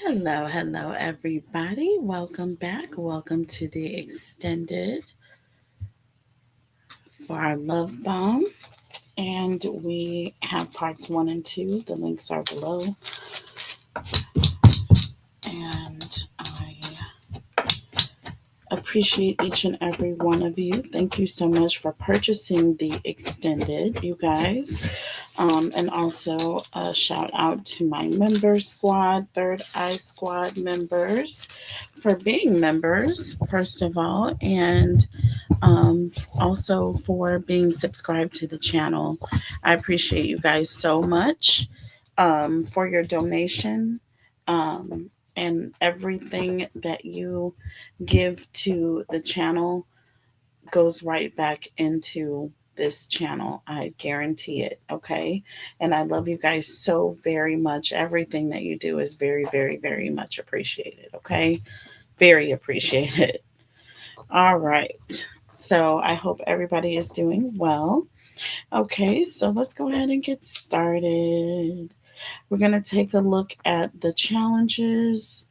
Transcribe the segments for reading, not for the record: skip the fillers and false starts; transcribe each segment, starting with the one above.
Hello, everybody. Welcome back. Welcome to the extended for our love bomb. And we have parts one and two. The links are below. And I appreciate each and every one of you. Thank you so much for purchasing the extended, you guys. And also a shout out to my member squad, Third Eye Squad members, for being members, first of all, and also for being subscribed to the channel. I appreciate you guys so much for your donation and everything that you give to the channel goes right back into this channel. I guarantee it. Okay. And I love you guys so very much. Everything that you do is very, very, very much appreciated. Okay. Very appreciated. All right. So I hope everybody is doing well. Okay. So let's go ahead and get started. We're going to take a look at the challenges,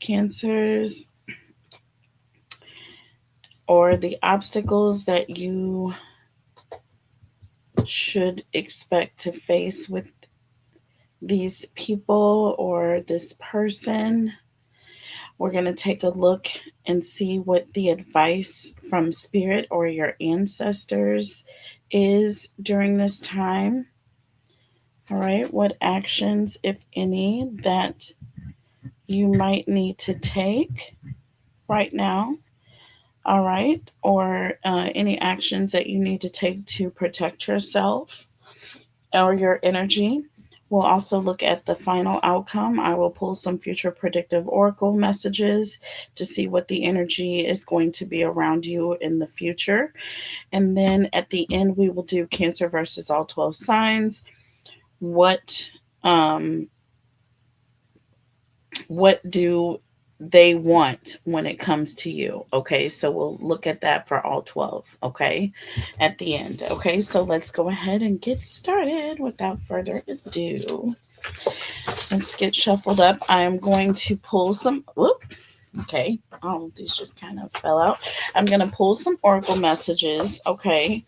cancers, or the obstacles that you should expect to face with these people or this person. We're going to take a look and see what the advice from spirit or your ancestors is during this time. All right, what actions, if any, that you might need to take right now. All right, or any actions that you need to take to protect yourself or your energy. We'll also look at the final outcome. I will pull some future predictive oracle messages to see what the energy is going to be around you in the future. And then at the end, we will do Cancer versus all 12 signs. Um, what do they want when it comes to you? Okay, so we'll look at that for all 12. Okay, at the end. Okay, so let's go ahead and get started without further ado. Let's get shuffled up. I am going to pull some. Whoop. Okay. Oh, these just kind of fell out. I'm going to pull some oracle messages. Okay.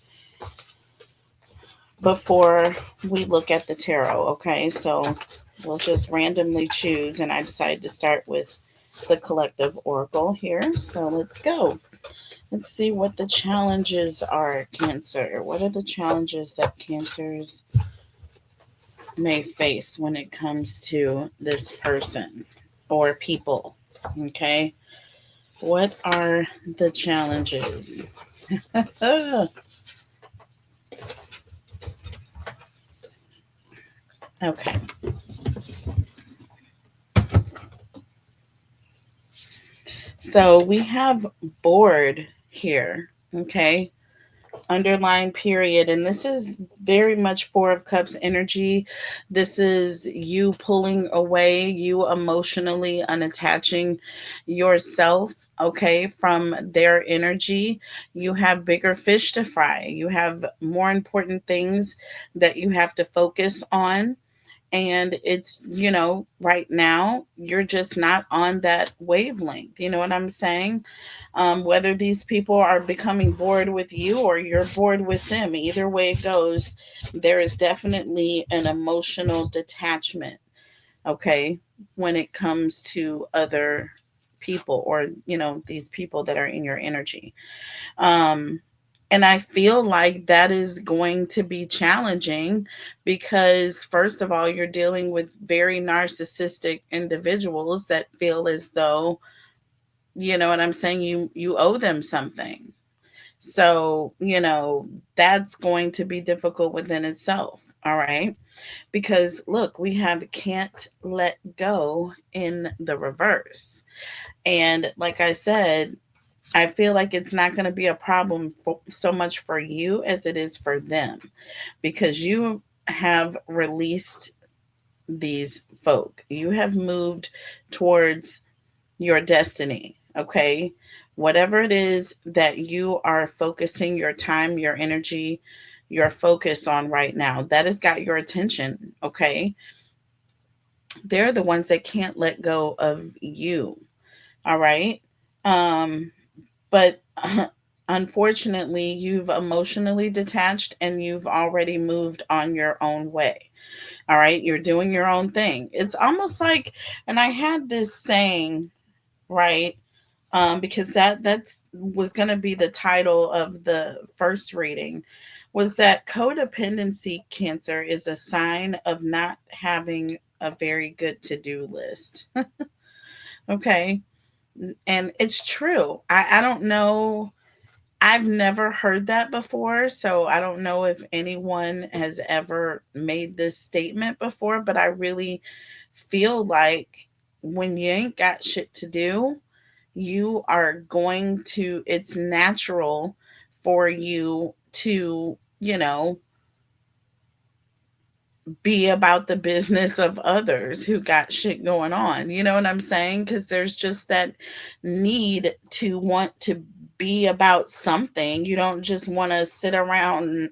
Before we look at the tarot. Okay. So we'll just randomly choose. And I decided to start with the collective oracle here. So let's go. Let's see what the challenges are, Cancer. What are the challenges that Cancers may face when it comes to this person or people? Okay. What are the challenges? Okay. So we have board here. Okay. Underline period. And this is very much Four of Cups energy. This is you pulling away, you emotionally unattaching yourself, okay, from their energy. You have bigger fish to fry, you have more important things that you have to focus on. And it's, right now you're just not on that wavelength. You know what I'm saying? Whether these people are becoming bored with you or you're bored with them, either way it goes, there is definitely an emotional detachment, okay, when it comes to other people or, these people that are in your energy. Um, and I feel like that is going to be challenging because, first of all, you're dealing with very narcissistic individuals that feel as though, you know what I'm saying, you owe them something. So, that's going to be difficult within itself. All right. Because look, we have can't let go in the reverse. And like I said, I feel like it's not going to be a problem so much for you as it is for them because you have released these folk. You have moved towards your destiny, okay? Whatever it is that you are focusing your time, your energy, your focus on right now, that has got your attention, okay? They're the ones that can't let go of you. All right. But unfortunately, you've emotionally detached and you've already moved on your own way. All right. You're doing your own thing. It's almost like, and I had this saying, right? Because that's was going to be the title of the first reading, was that codependency, Cancer, is a sign of not having a very good to-do list. Okay. And it's true. I don't know. I've never heard that before, so I don't know if anyone has ever made this statement before, but I really feel like when you ain't got shit to do, you are going to, it's natural for you to, be about the business of others who got shit going on. You know what I'm saying? Because there's just that need to want to be about something. You don't just want to sit around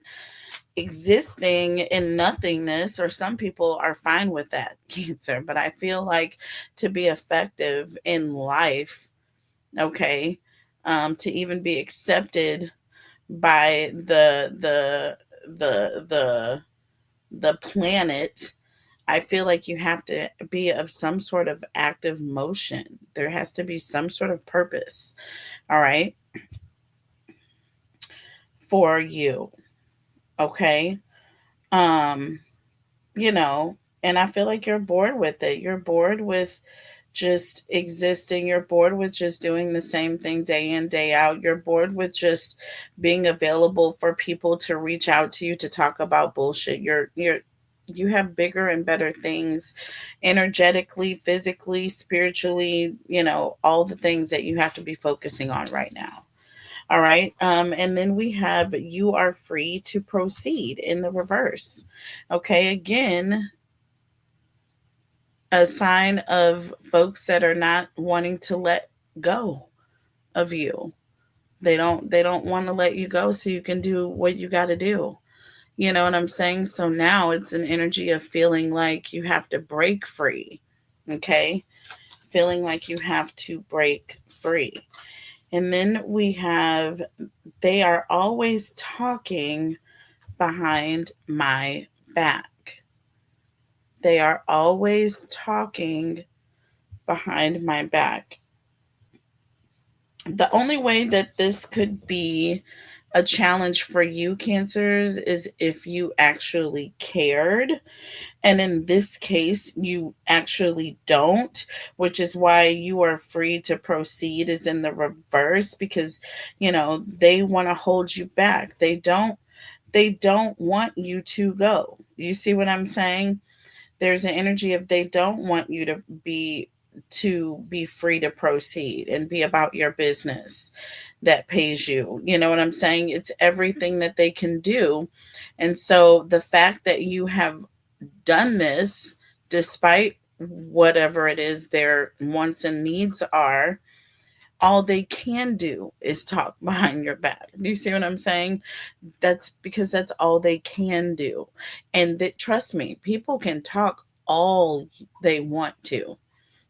existing in nothingness, or some people are fine with that, Cancer. But I feel like to be effective in life, okay, to even be accepted by the planet, I feel like you have to be of some sort of active motion. There has to be some sort of purpose, all right, for you. Okay. Um, you know, and I feel like you're bored with it. You're bored with just existing. You're bored with just doing the same thing day in, day out. You're bored with just being available for people to reach out to you to talk about bullshit. You have bigger and better things energetically, physically, spiritually, all the things that you have to be focusing on right now. All right. And then we have you are free to proceed in the reverse. Okay. Again, a sign of folks that are not wanting to let go of you. They don't want to let you go so you can do what you got to do. You know what I'm saying? So now it's an energy of feeling like you have to break free. Okay? Feeling like you have to break free. And then we have they are always talking behind my back. They are always talking behind my back. The only way that this could be a challenge for you, Cancers, is if you actually cared. And in this case, you actually don't, which is why you are free to proceed is in the reverse, because they want to hold you back. They don't want you to go. You see what I'm saying? There's an energy of they don't want you to be free to proceed and be about your business that pays you. You know what I'm saying? It's everything that they can do. And so the fact that you have done this, despite whatever it is their wants and needs are, all they can do is talk behind your back. Do you see what I'm saying? That's because that's all they can do. And that, trust me, people can talk all they want to.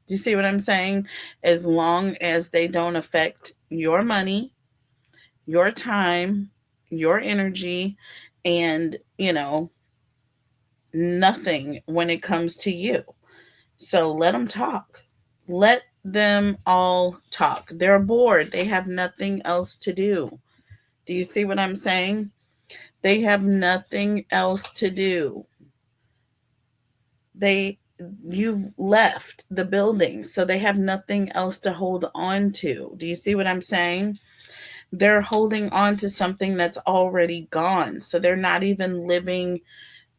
Do you see what I'm saying? As long as they don't affect your money, your time, your energy, and, nothing when it comes to you. So let them talk. Let them all talk. They're bored. They have nothing else to do. Do you see what I'm saying? They have nothing else to do. They You've left the building, so they have nothing else to hold on to. Do you see what I'm saying? They're holding on to something that's already gone. So they're not even living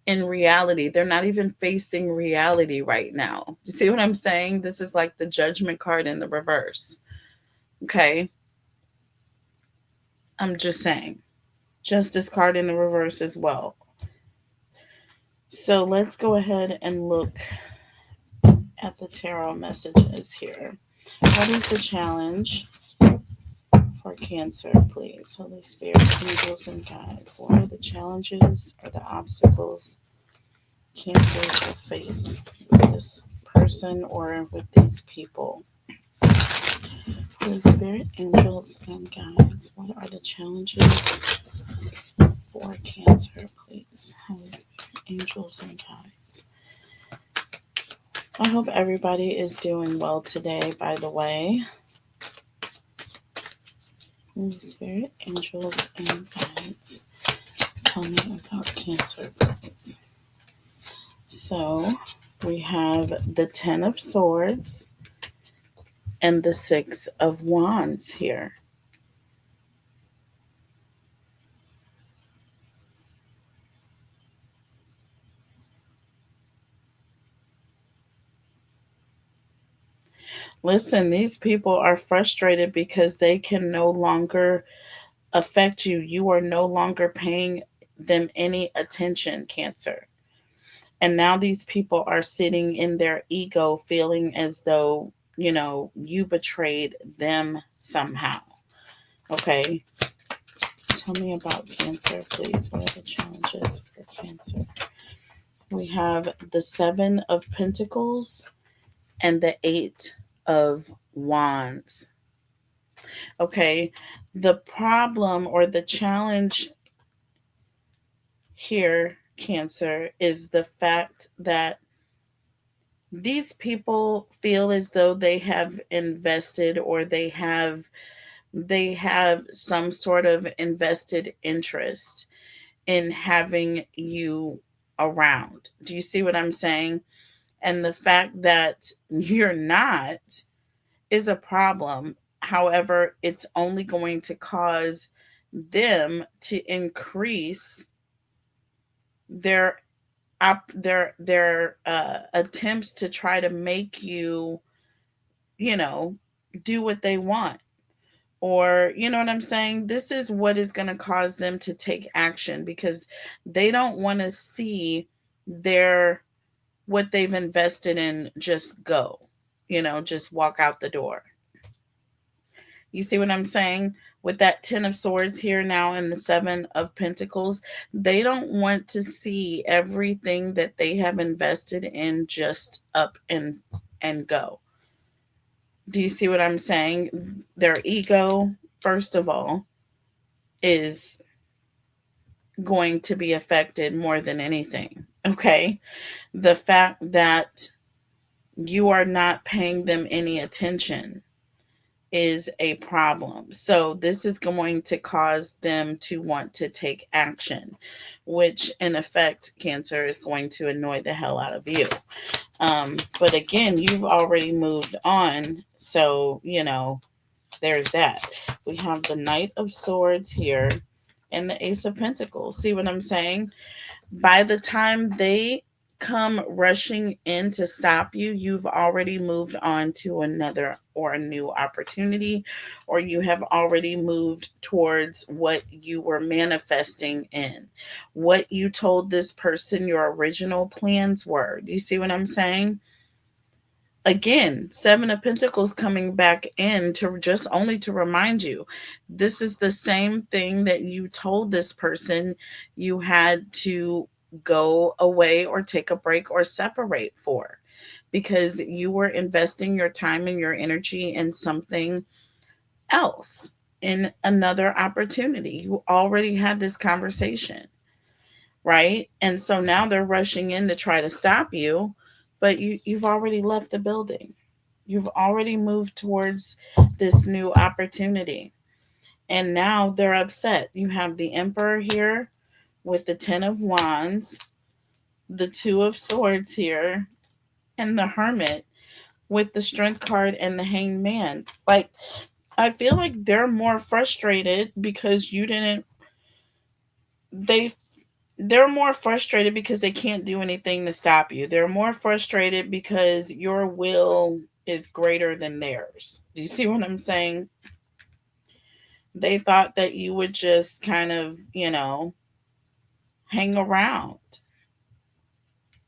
in reality. They're not even facing reality right now. You see what I'm saying? This is like the judgment card in the reverse. Okay. I'm just saying. Justice card in the reverse as well. So let's go ahead and look at the tarot messages here. What is the challenge for Cancer, please? Holy Spirit, angels, and guides. What are the challenges or the obstacles Cancer will face with this person or with these people. Holy Spirit, angels, and guides, what are the challenges for Cancer, please? Holy Spirit, angels, and guides. I hope everybody is doing well today, by the way. Holy Spirit, angels, and guides, tell me about Cancer, please. So we have the Ten of Swords and the Six of Wands here. Listen, these people are frustrated because they can no longer affect you. You are no longer paying them any attention, Cancer. And now these people are sitting in their ego, feeling as though, you betrayed them somehow. Okay. Tell me about Cancer, please. What are the challenges for Cancer? We have the Seven of Pentacles and the Eight of Wands. Okay. The problem or the challenge here, Cancer, is the fact that these people feel as though they have invested or they have some sort of invested interest in having you around. Do you see what I'm saying? And the fact that you're not is a problem. However, it's only going to cause them to increase their their attempts to try to make you, you know, do what they want. Or, you know what I'm saying? This is what is going to cause them to take action because they don't want to see their what they've invested in just go, just walk out the door. You see what I'm saying? With that Ten of Swords here now and the Seven of Pentacles, they don't want to see everything that they have invested in just up and go. Do you see what I'm saying? Their ego, first of all, is going to be affected more than anything. Okay? The fact that you are not paying them any attention is a problem. So this is going to cause them to want to take action, which in effect, Cancer, is going to annoy the hell out of you. But again, you've already moved on. So, there's that. We have the Knight of Swords here and the Ace of Pentacles. See what I'm saying? By the time they come rushing in to stop you, you've already moved on to another or a new opportunity, or you have already moved towards what you were manifesting in, what you told this person your original plans were. Do you see what I'm saying? Again, Seven of Pentacles coming back in to just only to remind you, this is the same thing that you told this person you had to go away or take a break or separate for, because you were investing your time and your energy in something else, in another opportunity. You already had this conversation, right? And so now they're rushing in to try to stop you, but you've already left the building. You've already moved towards this new opportunity. And now they're upset. You have the Emperor here with the Ten of Wands, the Two of Swords here, and the Hermit with the Strength card and the Hanged Man. Like, I feel like they're more frustrated because you didn't they they're more frustrated because they can't do anything to stop you. They're more frustrated because your will is greater than theirs. Do you see what I'm saying? They thought that you would just kind of, hang around.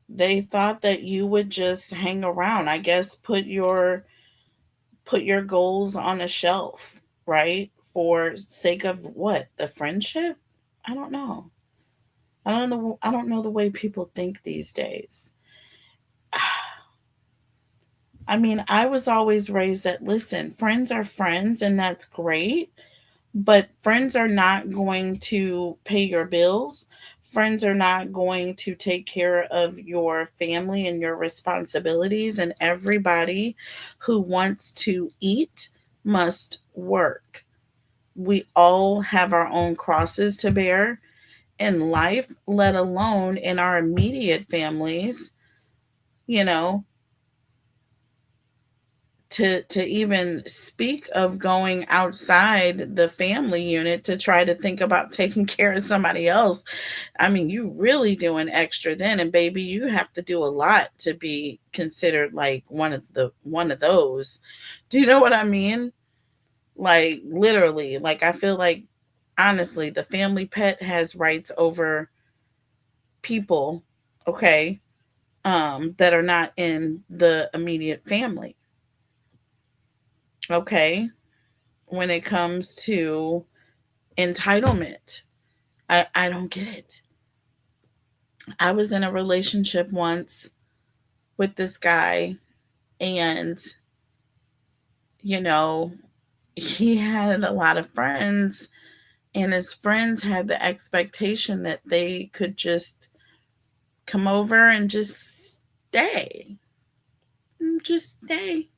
They thought that you would just hang around. I guess put your goals on a shelf, right? For sake of what? The friendship? I don't know. I don't know the way people think these days. I mean, I was always raised that, listen, friends are friends and that's great, but friends are not going to pay your bills. Friends are not going to take care of your family and your responsibilities. And everybody who wants to eat must work. We all have our own crosses to bear in life, let alone in our immediate families, you know, to even speak of going outside the family unit to try to think about taking care of somebody else. I mean, you really doing extra then, and baby, you have to do a lot to be considered like one of those. Do you know what I mean? Like literally, like I feel like honestly, the family pet has rights over people, okay, that are not in the immediate family. Okay, when it comes to entitlement, I don't get it. I was in a relationship once with this guy, and you know, he had a lot of friends, and his friends had the expectation that they could just come over and just stay. Just stay.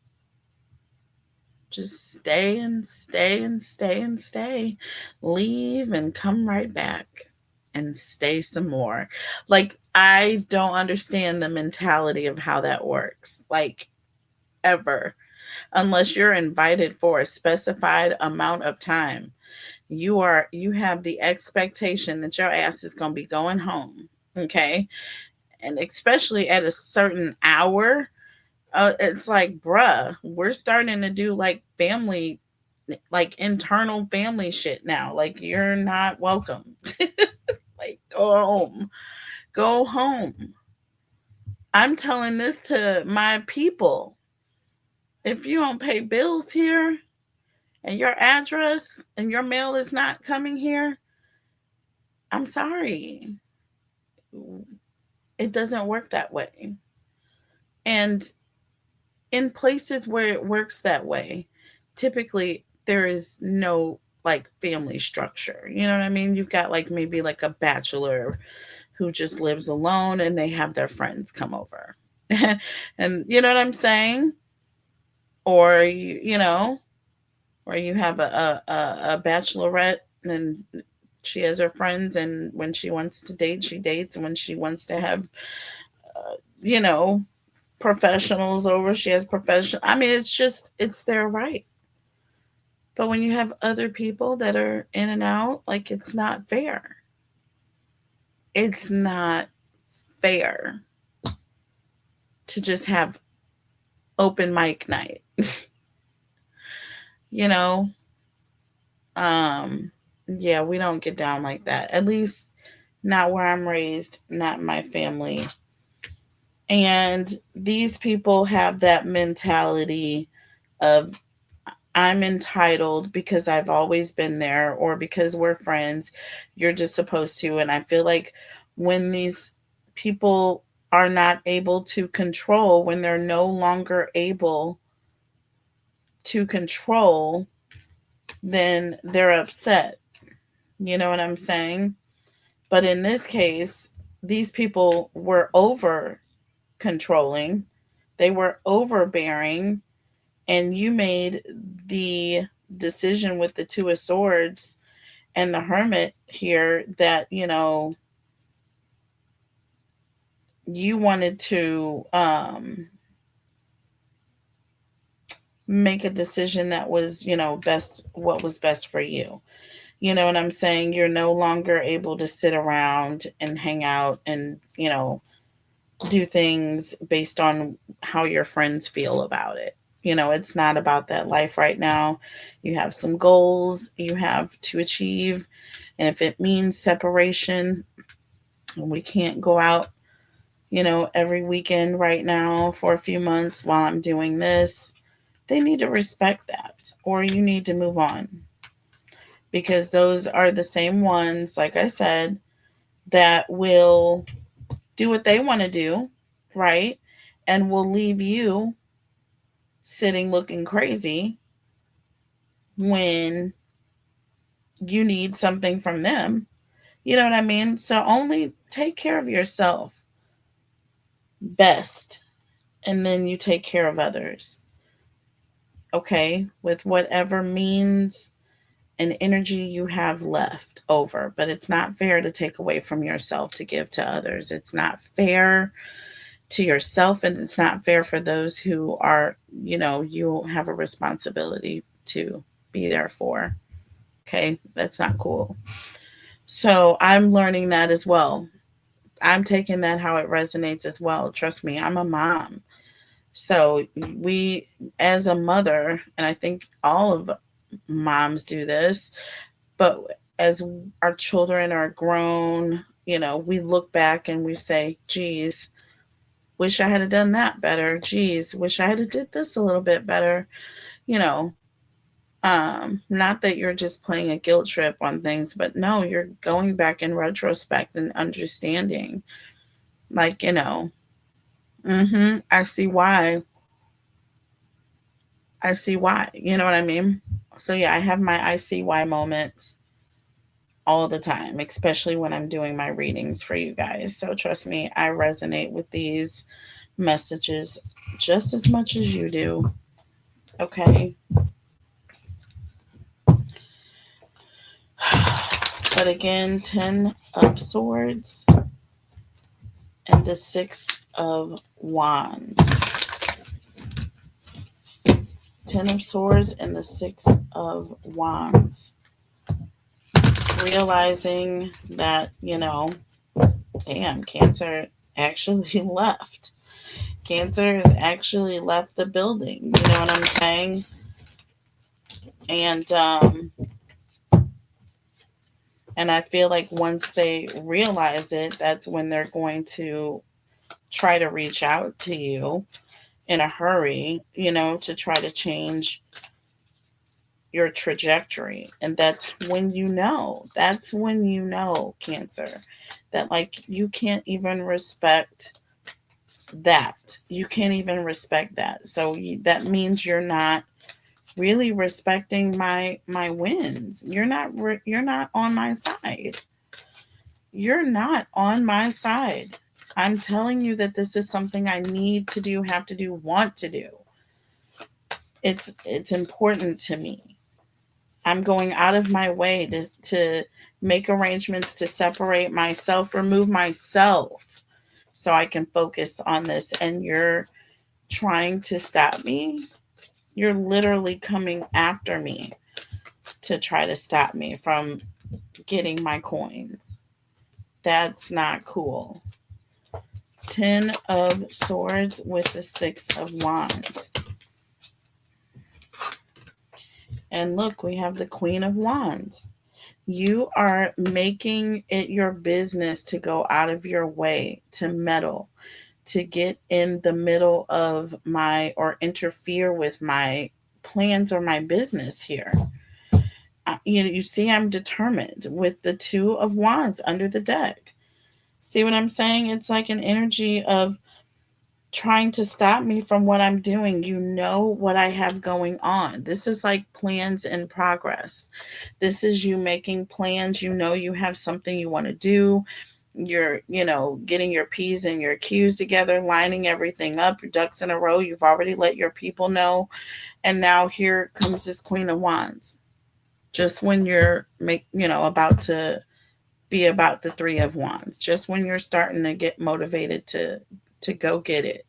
Just stay and stay and stay and stay. Leave and come right back and stay some more. Like, I don't understand the mentality of how that works. Like, ever. Unless you're invited for a specified amount of time. You have the expectation that your ass is going to be going home. Okay? And especially at a certain hour, it's like, bruh, we're starting to do like family, like internal family shit now. Like, you're not welcome. Like, go home. Go home. I'm telling this to my people. If you don't pay bills here and your address and your mail is not coming here, I'm sorry. It doesn't work that way. And in places where it works that way, typically there is no like family structure. You know what I mean? You've got like maybe like a bachelor who just lives alone and they have their friends come over. And you know what I'm saying? Or or you have a bachelorette and she has her friends, and when she wants to date, she dates, and when she wants to have you know professionals over, she has professional. I mean, it's their right. But when you have other people that are in and out, like, it's not fair. It's not fair to just have open mic night. you know um yeah, we don't get down like that, at least not where I'm raised, not my family. And these people have that mentality of, I'm entitled because I've always been there, or because we're friends, you're just supposed to. And I feel like when these people are not able to control, when they're no longer able to control, then they're upset. You know what I'm saying? But in this case, these people were over controlling, they were overbearing, and you made the decision with the Two of Swords and the Hermit here that, you wanted to make a decision that was, best, what was best for you. You know what I'm saying? You're no longer able to sit around and hang out and, do things based on how your friends feel about it. It's not about that life right now. You have some goals you have to achieve. And if it means separation, we can't go out, every weekend right now for a few months while I'm doing this. They need to respect that, or you need to move on, because those are the same ones, like I said, that will do what they want to do, right? And will leave you sitting looking crazy when you need something from them. You know what I mean? So only take care of yourself best, and then you take care of others. Okay? With whatever means and energy you have left over. But it's not fair to take away from yourself to give to others. It's not fair to yourself, and it's not fair for those who are, you have a responsibility to be there for. Okay? That's not cool. So I'm learning that as well. I'm taking that how it resonates as well. Trust me, I'm a mom. So we, as a mother, and I think all of moms do this, but as our children are grown, we look back and we say, geez, wish I had done that better. Geez, wish I had did this a little bit better. You know, not that you're just playing a guilt trip on things, but no, you're going back in retrospect and understanding. Like, I see why. I see why. You know what I mean? So yeah, I have my I see why moments all the time, especially when I'm doing my readings for you guys. So trust me, I resonate with these messages just as much as you do. Okay. But again, 10 of swords and the 6 of wands. 10 of swords and the 6 of wands. Realizing that, damn, Cancer actually left. Cancer has actually left the building. You know what I'm saying? And I feel like once they realize it, that's when they're going to try to reach out to you in a hurry, to try to change your trajectory. And that's when Cancer, that like you can't even respect that. You can't even respect that. So that means you're not really respecting my wins. You're not on my side. You're not on my side. I'm telling you that this is something I need to do, have to do, want to do. It's important to me. I'm going out of my way to make arrangements to separate myself, remove myself so I can focus on this. And you're trying to stop me. You're literally coming after me to try to stop me from getting my coins. That's not cool. 10 of swords with the 6 of wands. And look, we have the Queen of Wands. You are making it your business to go out of your way to meddle, to get in the middle of or interfere with my plans or my business here. You see, I'm determined with the 2 of wands under the deck. See what I'm saying? It's like an energy of trying to stop me from what I'm doing. You know what I have going on. This is like plans in progress. This is you making plans. You have something you want to do. You're, getting your P's and your Q's together, lining everything up, your ducks in a row. You've already let your people know. And now here comes this Queen of Wands. Just when you're about to be about the 3 of wands, just when you're starting to get motivated to go get it,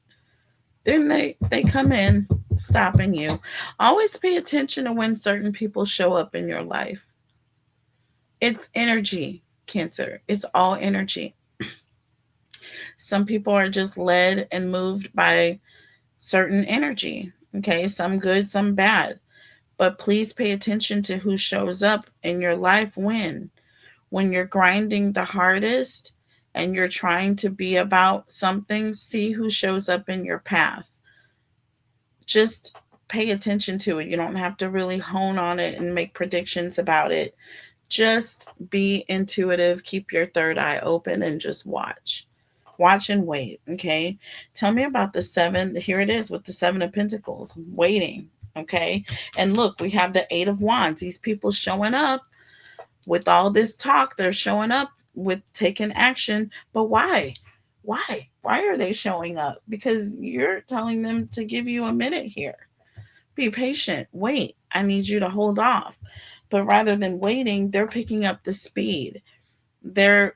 then they come in stopping you. Always pay attention to when certain people show up in your life. It's energy, Cancer. It's all energy. Some people are just led and moved by certain energy. Okay, some good, some bad. But please pay attention to who shows up in your life when you're grinding the hardest and you're trying to be about something. See who shows up in your path. Just pay attention to it. You don't have to really hone on it and make predictions about it. Just be intuitive, keep your third eye open, and just watch. Watch and wait. Okay. Tell me about the seven. Here it is with the Seven of Pentacles. Waiting. Okay. And look, we have the Eight of Wands. These people showing up with all this talk. They're showing up with taking action. But why? Why? Why are they showing up? Because you're telling them to give you a minute here. Be patient. Wait. I need you to hold off. But rather than waiting, they're picking up the speed. They're,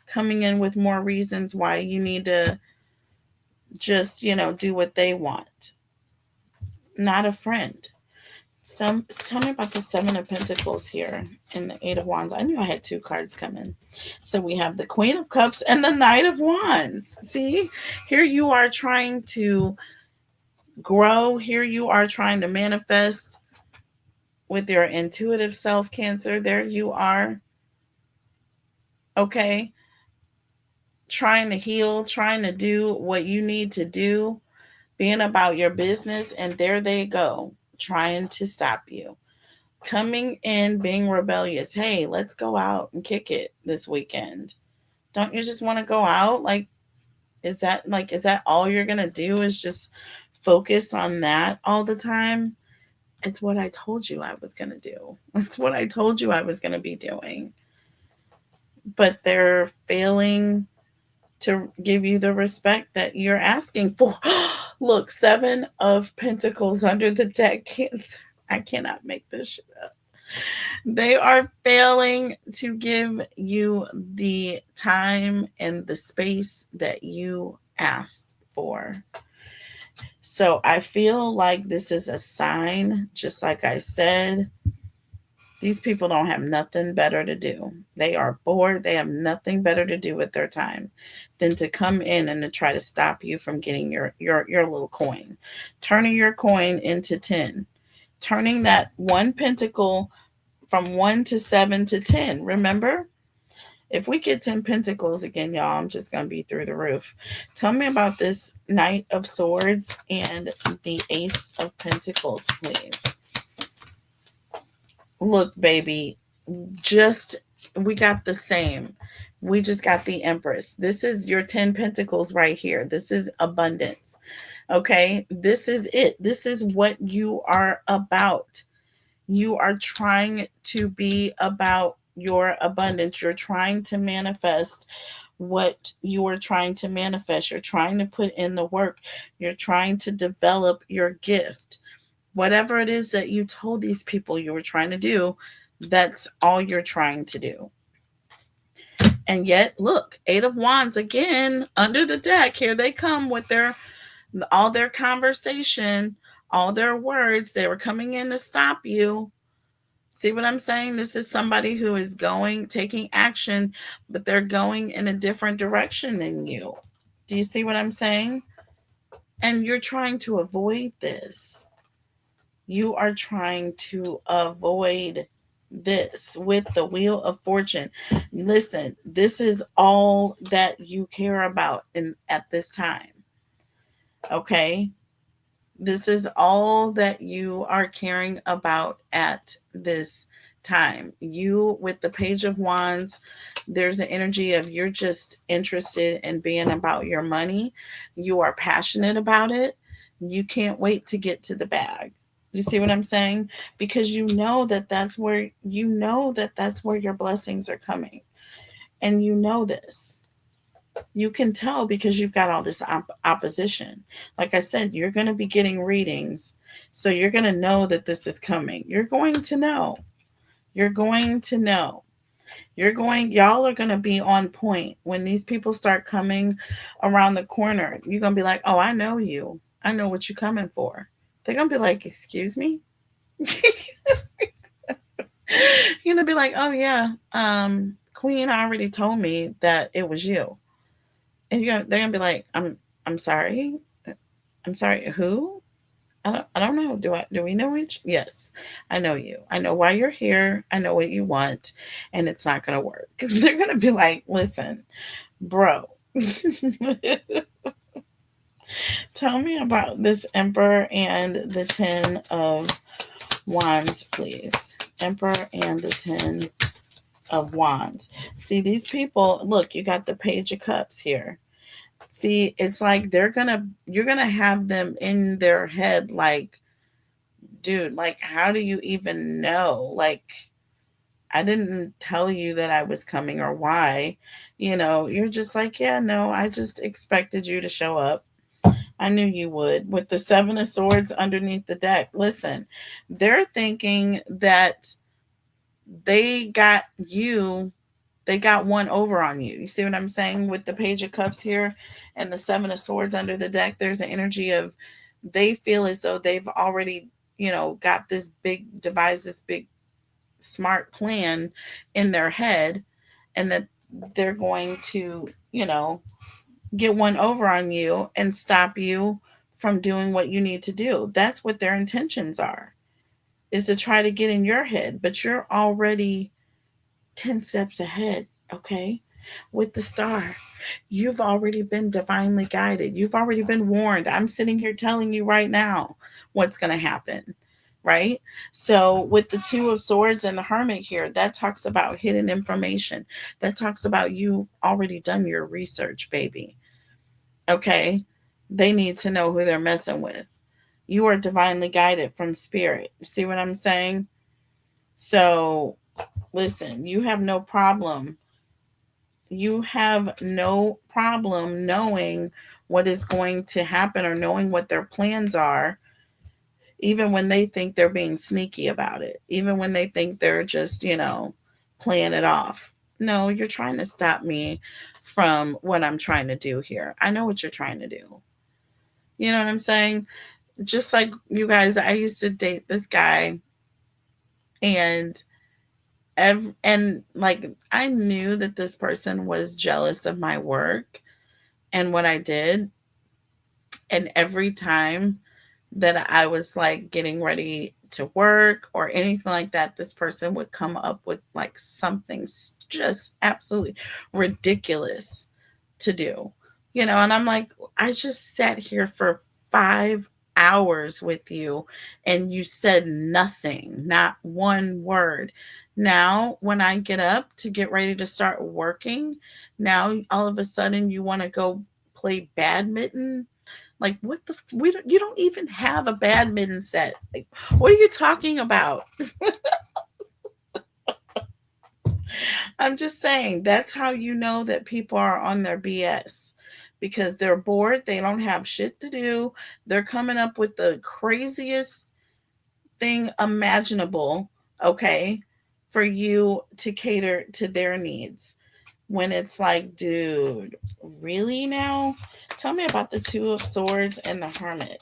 coming in with more reasons why you need to just, do what they want. Not a friend. Tell me about the Seven of Pentacles here and the Eight of Wands. I knew I had two cards coming. So we have the Queen of Cups and the Knight of Wands. See, here you are trying to grow. Here you are trying to manifest with your intuitive self, Cancer. There you are. Okay. Trying to heal, trying to do what you need to do, being about your business. And there they go, trying to stop you. Coming in, being rebellious. Hey, let's go out and kick it this weekend. Don't you just want to go out? Is that all you're going to do is just focus on that all the time? It's what I told you I was going to do. It's what I told you I was going to be doing. But they're failing to give you the respect that you're asking for. Look, Seven of Pentacles under the deck, Cancer. I cannot make this shit up. They are failing to give you the time and the space that you asked for. So I feel like this is a sign, just like I said. These people don't have nothing better to do. They are bored. They have nothing better to do with their time than to come in and to try to stop you from getting your little coin. Turning your coin into 10. Turning that one pentacle from 1 to 7 to 10. Remember? If we get 10 pentacles again, y'all, I'm just going to be through the roof. Tell me about this Knight of Swords and the Ace of Pentacles, please. Look, baby, we got the same. We just got the Empress. This is your 10 pentacles right here. This is abundance. Okay? This is it. This is what you are about. You are trying to be about your abundance. You're trying to manifest what you are trying to manifest. You're trying to put in the work. You're trying to develop your gift. Whatever it is that you told these people you were trying to do, that's all you're trying to do. And yet, look, Eight of Wands again under the deck. Here they come with all their conversation, all their words. They were coming in to stop you. See what I'm saying? This is somebody who is taking action, but they're going in a different direction than you. Do you see what I'm saying? And you're trying to avoid this. You are trying to avoid this with the Wheel of Fortune. Listen, this is all that you care about at this time. Okay? This is all that you are caring about at this time. You, with the Page of Wands, there's an energy of you're just interested in being about your money. You are passionate about it. You can't wait to get to the bag. You see what I'm saying? Because you know that that's where your blessings are coming. And you know this. You can tell because you've got all this opposition. Like I said, you're going to be getting readings. So you're going to know that this is coming. You're going to know. You're going to know. Y'all are going to be on point. When these people start coming around the corner, you're going to be like, oh, I know you. I know what you're coming for. They're going to be like, excuse me? You're going to be like, oh, yeah, Queen already told me that it was you. And they're going to be like, I'm sorry. I'm sorry. Who? I don't know. Do we know each? Yes, I know you. I know why you're here. I know what you want, and it's not going to work. They're going to be like, listen, bro. Tell me about this Emperor and the 10 of Wands, please. Emperor and the 10 of Wands. See, these people, look, you got the Page of Cups here. See, it's like you're gonna have them in their head like, dude, like, how do you even know? Like, I didn't tell you that I was coming or why. You're just like, yeah, no, I just expected you to show up. I knew you would. With the Seven of Swords underneath the deck, listen, they're thinking that they got you, they got one over on you. You see what I'm saying? With the Page of Cups here and the Seven of Swords under the deck, there's an energy of they feel as though they've already, got this big, devised this big smart plan in their head, and that they're going to, get one over on you and stop you from doing what you need to do. That's what their intentions are, is to try to get in your head, but you're already 10 steps ahead, okay? With the star, you've already been divinely guided. You've already been warned. I'm sitting here telling you right now what's going to happen, right? So, with the Two of Swords and the Hermit here, that talks about hidden information. That talks about you've already done your research, baby. Okay? They need to know who they're messing with. You are divinely guided from spirit. See what I'm saying? So, listen, you have no problem knowing what is going to happen or knowing what their plans are, even when they think they're being sneaky about it, even when they think they're just, playing it off. No, you're trying to stop me from what I'm trying to do here. I know what you're trying to do. You know what I'm saying? Just like you guys, I used to date this guy, and and like I knew that this person was jealous of my work and what I did. And every time that I was like getting ready to work or anything like that, this person would come up with like something just absolutely ridiculous to do. And I'm like, I just sat here for 5 hours with you and you said nothing, not one word. Now, when I get up to get ready to start working, now all of a sudden you want to go play badminton. Like, what the you don't even have a badminton set. Like, what are you talking about? I'm just saying that's how you know that people are on their BS, because they're bored, they don't have shit to do. They're coming up with the craziest thing imaginable, okay, for you to cater to their needs. When it's like, dude, really now? Tell me about the Two of Swords and the Hermit.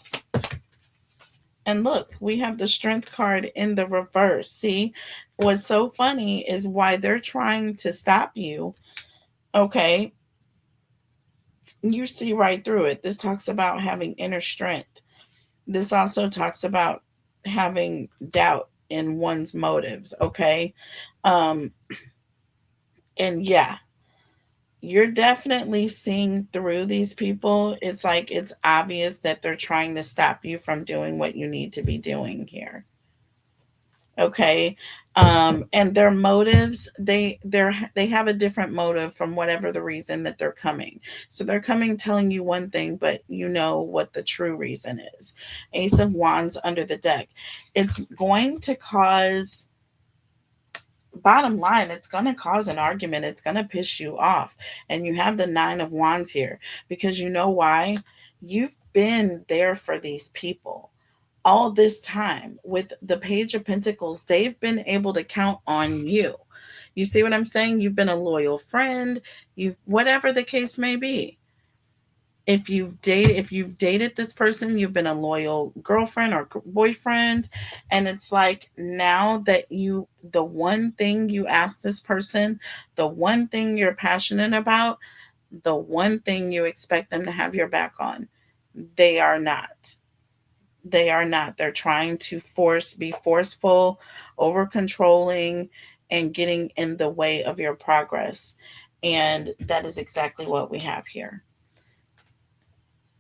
And look, we have the Strength card in the reverse. See, what's so funny is why they're trying to stop you. Okay, you see right through it. This talks about having inner strength. This also talks about having doubt in one's motives. Okay, um, and yeah, you're definitely seeing through these people. It's like it's obvious that they're trying to stop you from doing what you need to be doing here. Okay. And their motives, they have a different motive from whatever the reason that they're coming. So they're coming telling you one thing, but you know what the true reason is. Ace of Wands under the deck. It's going to cause, bottom line, it's going to cause an argument. It's going to piss you off. And you have the Nine of Wands here, because you know why? You've been there for these people all this time. With the Page of Pentacles, they've been able to count on you. You see what I'm saying? You've been a loyal friend, you've, whatever the case may be. If you've dated this person, you've been a loyal girlfriend or boyfriend, and it's like now that the one thing you ask this person, the one thing you're passionate about, the one thing you expect them to have your back on, they are not. They are not. They're trying to be forceful, over controlling, and getting in the way of your progress. And that is exactly what we have here.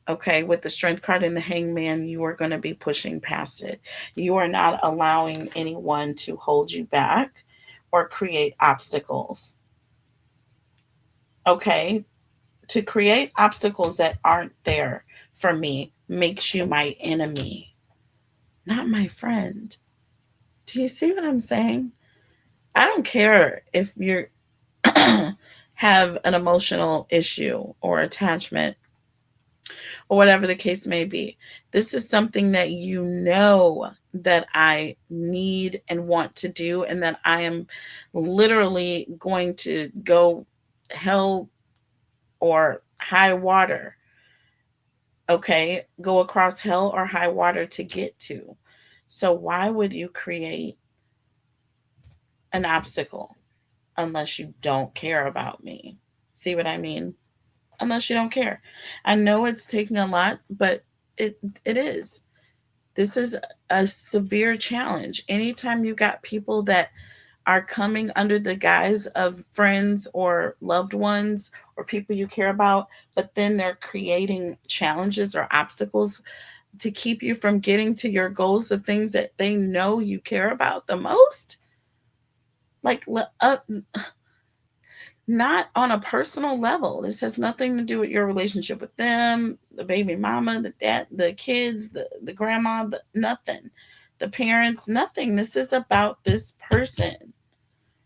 Okay, with the Strength card and the Hangman, you are going to be pushing past it. You are not allowing anyone to hold you back or create obstacles. Okay, To create obstacles that aren't there for me makes you my enemy, not my friend. Do you see what I'm saying? I don't care if you have an emotional issue or attachment or whatever the case may be. This is something that you know that I need and want to do, and that I am literally going to go hell or high water. Okay, go across hell or high water to get to. So, why would you create an obstacle unless you don't care about me? See what I mean? Unless you don't care. I know it's taking a lot, but it it is. This is a severe challenge. Anytime you got people that are coming under the guise of friends or loved ones or people you care about, but then they're creating challenges or obstacles to keep you from getting to your goals, the things that they know you care about the most. Like, not on a personal level. This has nothing to do with your relationship with them, the baby mama, the dad, the kids, the grandma, nothing. The parents, nothing. This is about this person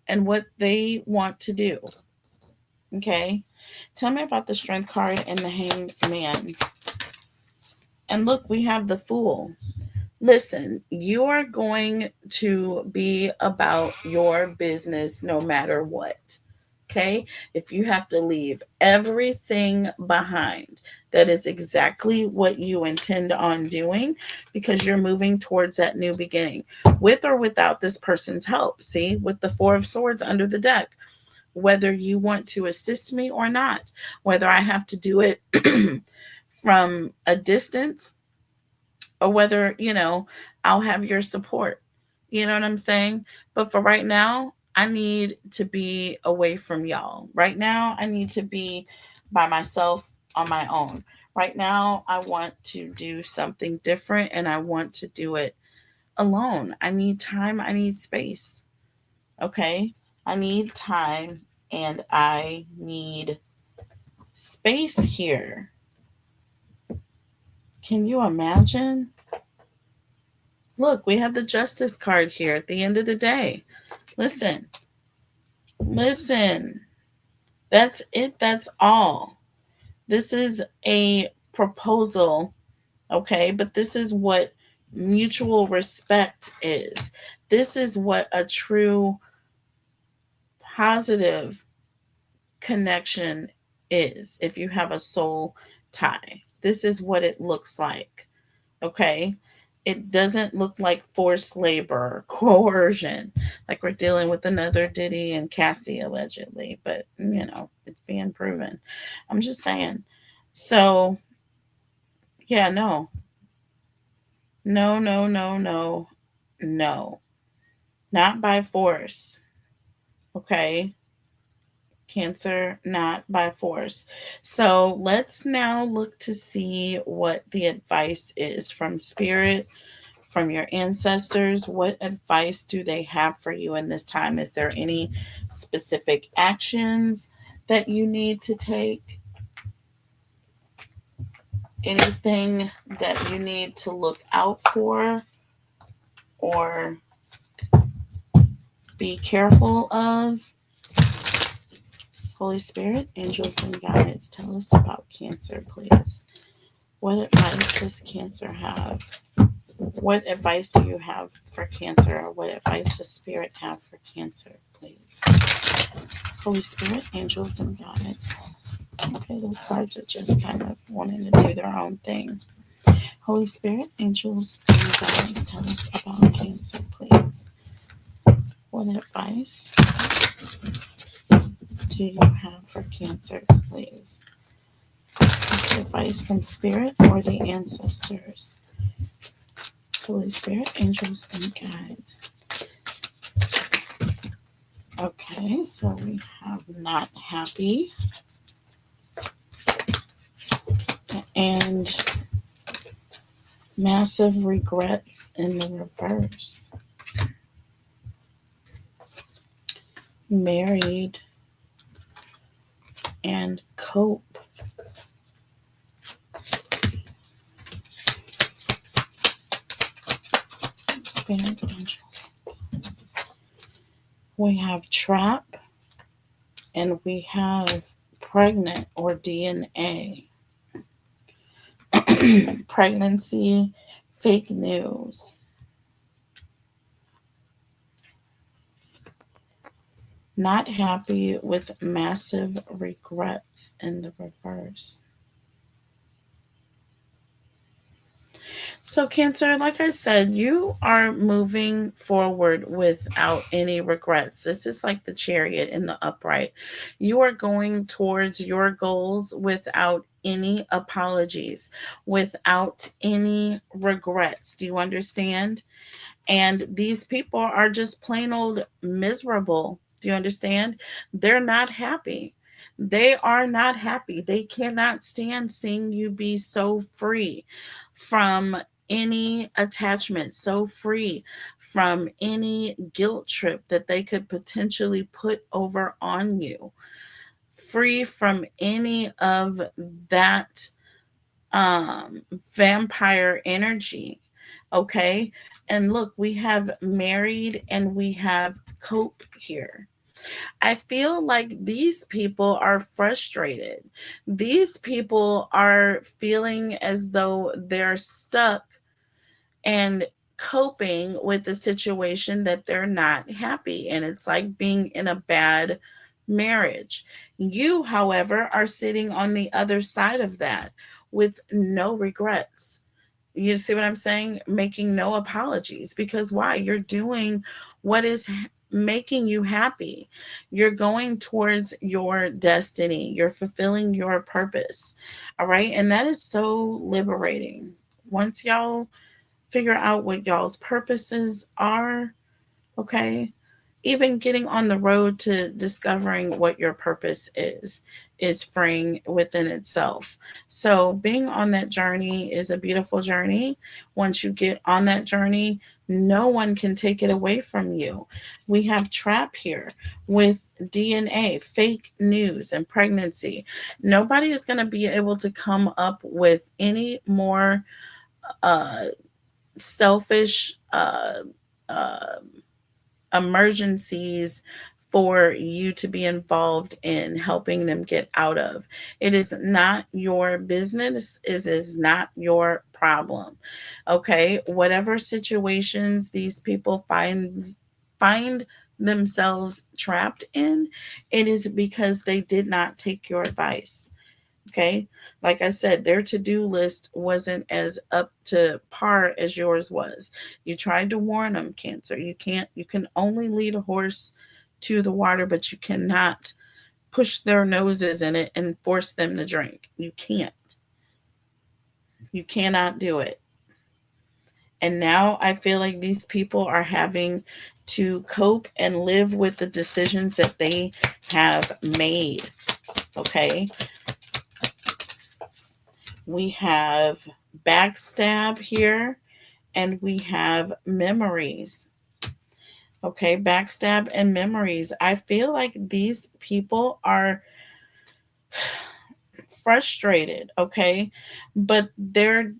and what they want to do. Okay? Tell me about the strength card and the hanged man. And look, we have the fool. Listen, you are going to be about your business no matter what. Okay? If you have to leave everything behind, that is exactly what you intend on doing, because you're moving towards that new beginning with or without this person's help. See, with the Four of Swords under the deck, whether you want to assist me or not, whether I have to do it from a distance or whether, I'll have your support. You know what I'm saying? But for right now, I need to be away from y'all. Right now, I need to be by myself on my own. Right now, I want to do something different and I want to do it alone. I need time, I need space. Okay? I need time and I need space here. Can you imagine? Look, we have the justice card here at the end of the day. Listen, listen. That's it. That's all. This is a proposal, okay? But this is what mutual respect is. This is what a true positive connection is if you have a soul tie. This is what it looks like. Okay? It doesn't look like forced labor or coercion, like we're dealing with another Diddy and Cassie allegedly, but it's being proven. I'm just saying. So, yeah, no. No, no, no, no. No. Not by force. Okay? Cancer, not by force. So let's now look to see what the advice is from Spirit, from your ancestors. What advice do they have for you in this time? Is there any specific actions that you need to take? Anything that you need to look out for or be careful of? Holy Spirit, angels, and guides, tell us about Cancer, please. What advice does Cancer have? What advice do you have for Cancer, or what advice does Spirit have for Cancer, please? Holy Spirit, angels, and guides. Okay, those cards are just kind of wanting to do their own thing. Holy Spirit, angels, and guides, tell us about Cancer, please. What advice do you have for Cancer, please? Is it advice from Spirit or the ancestors? Holy Spirit, angels, and guides. Okay, so we have not happy and massive regrets in the reverse. Married and cope. Spirit angel. We have trap and we have pregnant or DNA. Pregnancy, fake news. Not happy with massive regrets in the reverse. So, Cancer, like I said, you are moving forward without any regrets. This is like the chariot in the upright. You are going towards your goals without any apologies, without any regrets. Do you understand? And these people are just plain old miserable. Do you understand? They're not happy. They are not happy. They cannot stand seeing you be so free from any attachment, so free from any guilt trip that they could potentially put over on you, free from any of that um vampire energy. Okay, and look, we have married and we have cope here. I feel like these people are frustrated. These people are feeling as though they're stuck and coping with the situation that they're not happy. And it's like being in a bad marriage. You, however, are sitting on the other side of that with no regrets. You see what I'm saying? Making no apologies. Because why? You're doing what is making you happy. You're going towards your destiny. You're fulfilling your purpose. All right. And that is so liberating. Once y'all figure out what y'all's purposes are, okay? Even getting on the road to discovering what your purpose is freeing within itself. So, being on that journey is a beautiful journey. Once you get on that journey, no one can take it away from you. We have trap here with DNA, fake news, and pregnancy. Nobody is going to be able to come up with any more uh, selfish uh, emergencies for you to be involved in helping them get out of. It is not your business. It is not your problem. Okay, whatever situations these people find themselves trapped in, it is because they did not take your advice. Okay. Like I said, their to do list wasn't as up to par as yours was. You tried to warn them, Cancer. You can only lead a horse to the water, but you cannot push their noses in it and force them to drink. You can't. You cannot do it. And now I feel like these people are having to cope and live with the decisions that they have made. Okay. We have backstab here and we have memories. Okay, backstab and memories. I feel like these people are frustrated, okay? But they're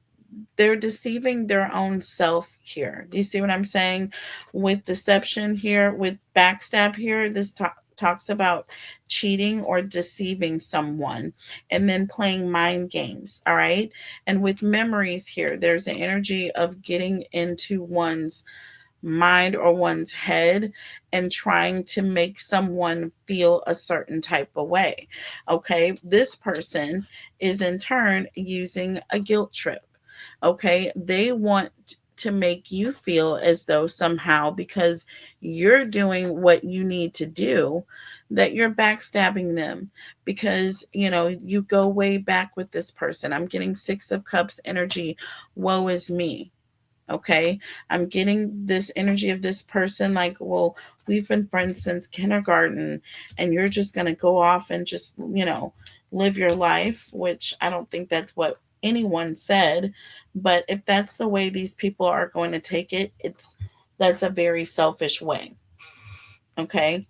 deceiving their own self here. Do you see what I'm saying? With deception here, with backstab here, this talks about cheating or deceiving someone and then playing mind games. All right. And with memories here, there's an energy of getting into one's mind or one's head and trying to make someone feel a certain type of way. Okay, this person is in turn using a guilt trip. Okay, they want to make you feel as though somehow because you're doing what you need to do that you're backstabbing them because you go way back with this person. I'm getting 6 of Cups energy. Woe is me. Okay, I'm getting this energy of this person like, well, we've been friends since kindergarten and you're just going to go off and just live your life, which I don't think that's what anyone said. But if that's the way these people are going to take it, that's a very selfish way. Okay,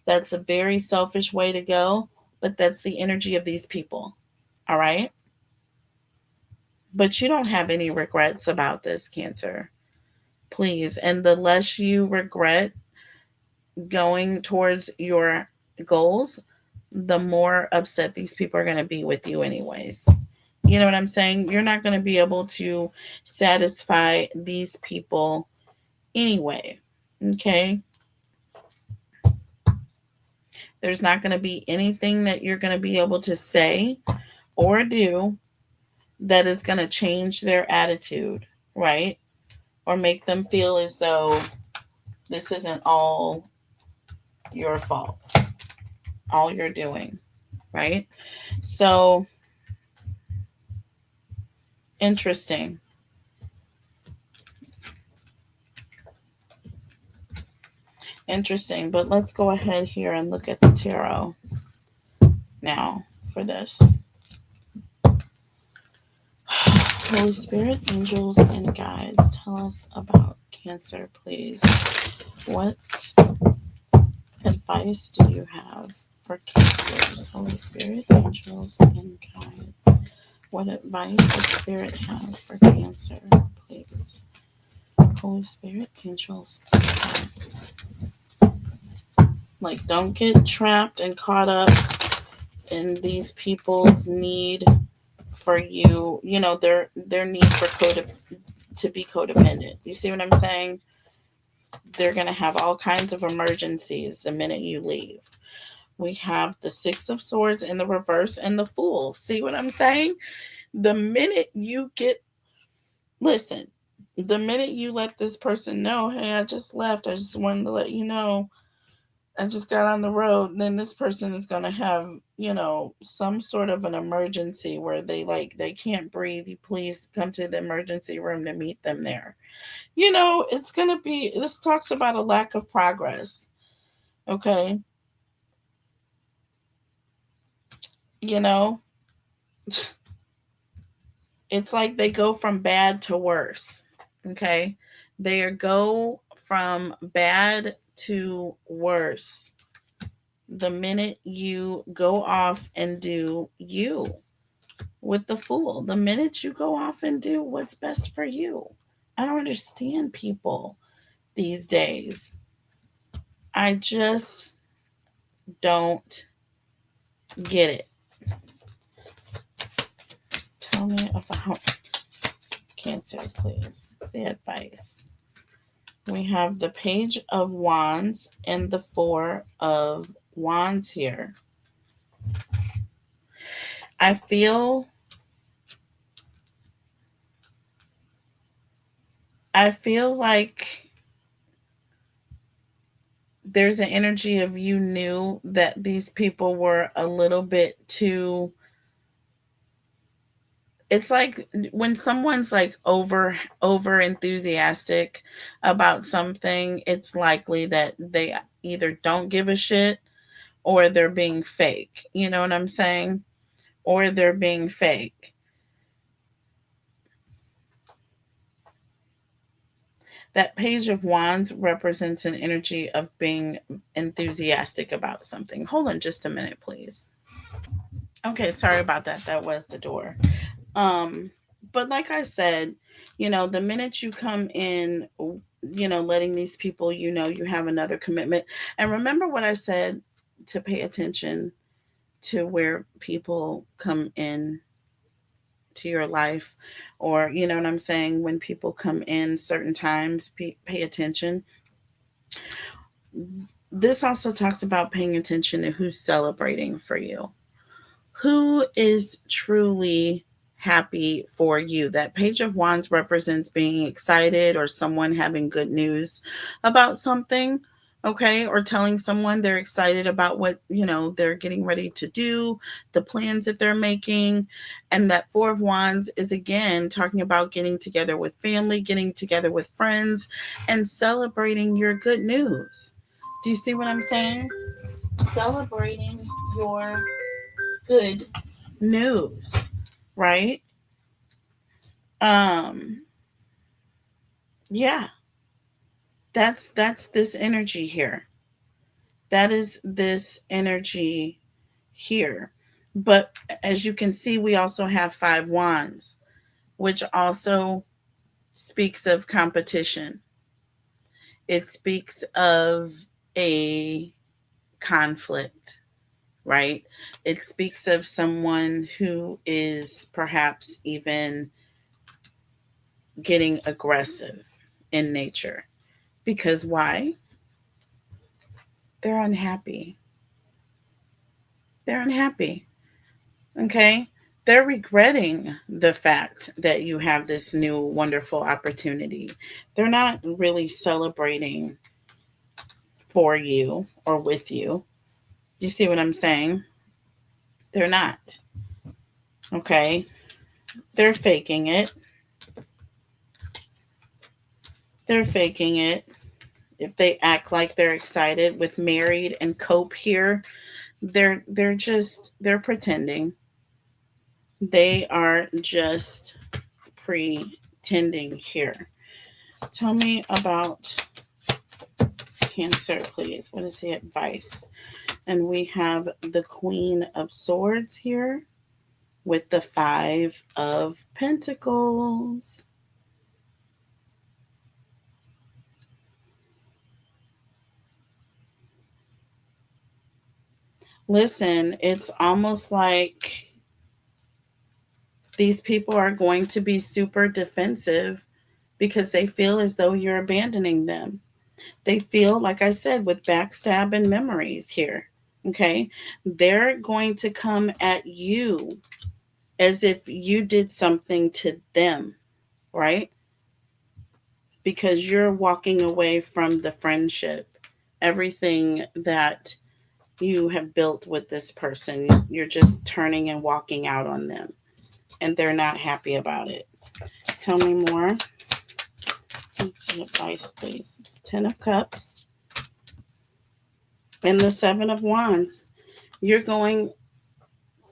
that's a very selfish way to go. but that's the energy of these people. All right? But you don't have any regrets about this, Cancer. Please. And the less you regret going towards your goals, the more upset these people are going to be with you, anyways. You know what I'm saying? You're not going to be able to satisfy these people anyway. Okay? There's not going to be anything that you're going to be able to say or do that is going to change their attitude, right? Or make them feel as though this isn't all your fault, all you're doing, right? So, interesting. Interesting. But let's go ahead here and look at the tarot now for this. Holy Spirit, angels, and guides, tell us about Cancer, please. What advice do you have for Cancers? Holy Spirit, angels, and guides. What advice does Spirit have for Cancer, please? Holy Spirit, angels, and guides. Like, don't get trapped and caught up in these people's need for you. You know, their need for to be codependent. You see what I'm saying? They're going to have all kinds of emergencies the minute you leave. We have the Six of Swords in the reverse and the Fool. See what I'm saying? The minute you get, listen, the minute you let this person know, hey, I just left, I just wanted to let you know, I just got on the road, then this person is going to have, you know, some sort of an emergency where they can't breathe. You please come to the emergency room to meet them there. You know, it's going to be, this talks about a lack of progress. Okay? You know, it's like they go from bad to worse. Okay? They go from bad to worse the minute you go off and do you with the Fool. The minute you go off and do what's best for you. I don't understand people these days. I just don't get it. Tell me about Cancer, please. It's the advice. We have the Page of Wands and the Four of Wands here. I feel like there's an energy of you knew that these people were a little bit too, it's like when someone's like over enthusiastic about something, it's likely that they either don't give a shit or they're being fake. You know what I'm saying? Or they're being fake. That Page of Wands represents an energy of being enthusiastic about something. Hold on just a minute, please. Okay, sorry about that. That was the door. Um, but like I said, you know, the minute you come in, you know, letting these people, you know, you have another commitment. And remember what I said, to pay attention to where people come in to your life, or you know what I'm saying, when people come in certain times, pay attention. This also talks about paying attention to who's celebrating for you, who is truly happy for you. That Page of Wands represents being excited or someone having good news about something, okay, or telling someone they're excited about what, you know, they're getting ready to do, the plans that they're making. And that Four of Wands is again talking about getting together with family, getting together with friends, and celebrating your good news. Do you see what I'm saying? Celebrating your good news, right? Um yeah, that's this energy here. That is this energy here. But as you can see, we also have 5 wands, which also speaks of competition. It speaks of a conflict, right? It speaks of someone who is perhaps even getting aggressive in nature. Because why? They're unhappy. They're unhappy. Okay? They're regretting the fact that you have this new wonderful opportunity. They're not really celebrating for you or with you. Do you see what I'm saying? They're not. Okay? They're faking it. They're faking it. If they act like they're excited with married and cope here, they're pretending. They are just pretending here. Tell me about Cancer, please. What is the advice? And we have the Queen of Swords here with the 5 of Pentacles. Listen, it's almost like these people are going to be super defensive because they feel as though you're abandoning them. They feel, like I said, with backstab and memories here. Okay. They're going to come at you as if you did something to them, right? Because you're walking away from the friendship, everything that you have built with this person. You're just turning and walking out on them, and they're not happy about it. Tell me more. Some advice, please. 10 of Cups and the 7 of Wands. You're going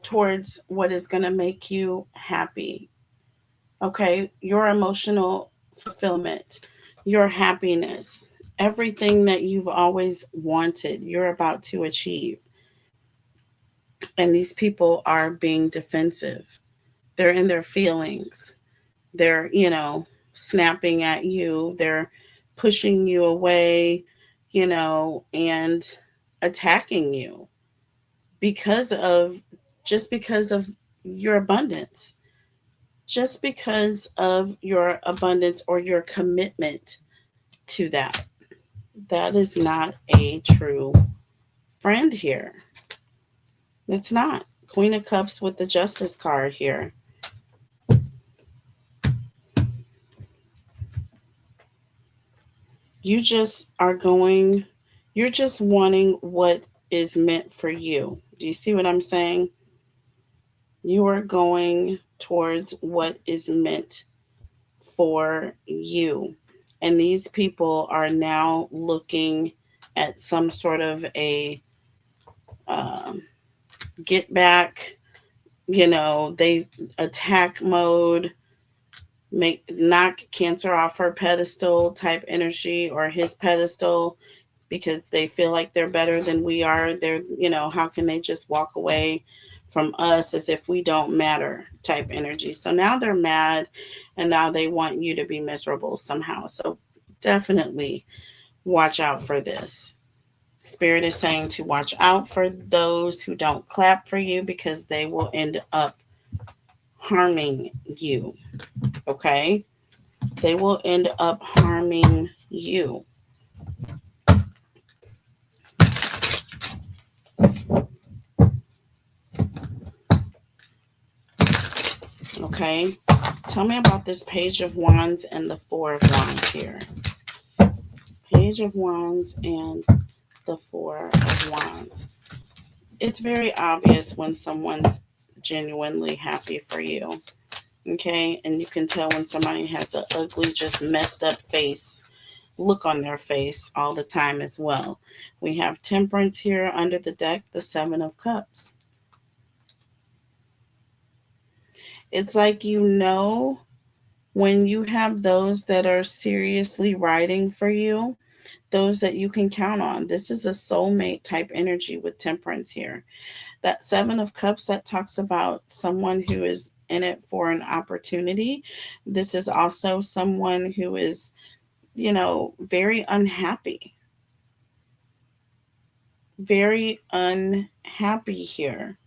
towards what is going to make you happy. Okay? Your emotional fulfillment, your happiness, everything that you've always wanted, you're about to achieve. And these people are being defensive. They're in their feelings. They're, snapping at you. They're pushing you away, and attacking you because of just because of your abundance, just because of your abundance or your commitment to that. That is not a true friend here. It's not. Queen of Cups with the Justice card here. You just are going, you're just wanting what is meant for you. Do you see what I'm saying? You are going towards what is meant for you. And these people are now looking at some sort of a um, get back, they attack mode, knock Cancer off her pedestal type energy or his pedestal because they feel like they're better than we are. They're, how can they just walk away from us as if we don't matter type energy. So now they're mad and now they want you to be miserable somehow. So definitely watch out for this. Spirit is saying to watch out for those who don't clap for you because they will end up harming you. Okay? They will end up harming you. Okay? Tell me about this Page of Wands and the Four of Wands here. Page of Wands and the Four of Wands. It's very obvious when someone's genuinely happy for you. Okay? And you can tell when somebody has an ugly, just messed up face, look on their face all the time as well. We have Temperance here under the deck, the 7 of Cups. It's like when you have those that are seriously riding for you, those that you can count on. This is a soulmate type energy with Temperance here. That Seven of Cups, that talks about someone who is in it for an opportunity. This is also someone who is, very unhappy. Very unhappy here.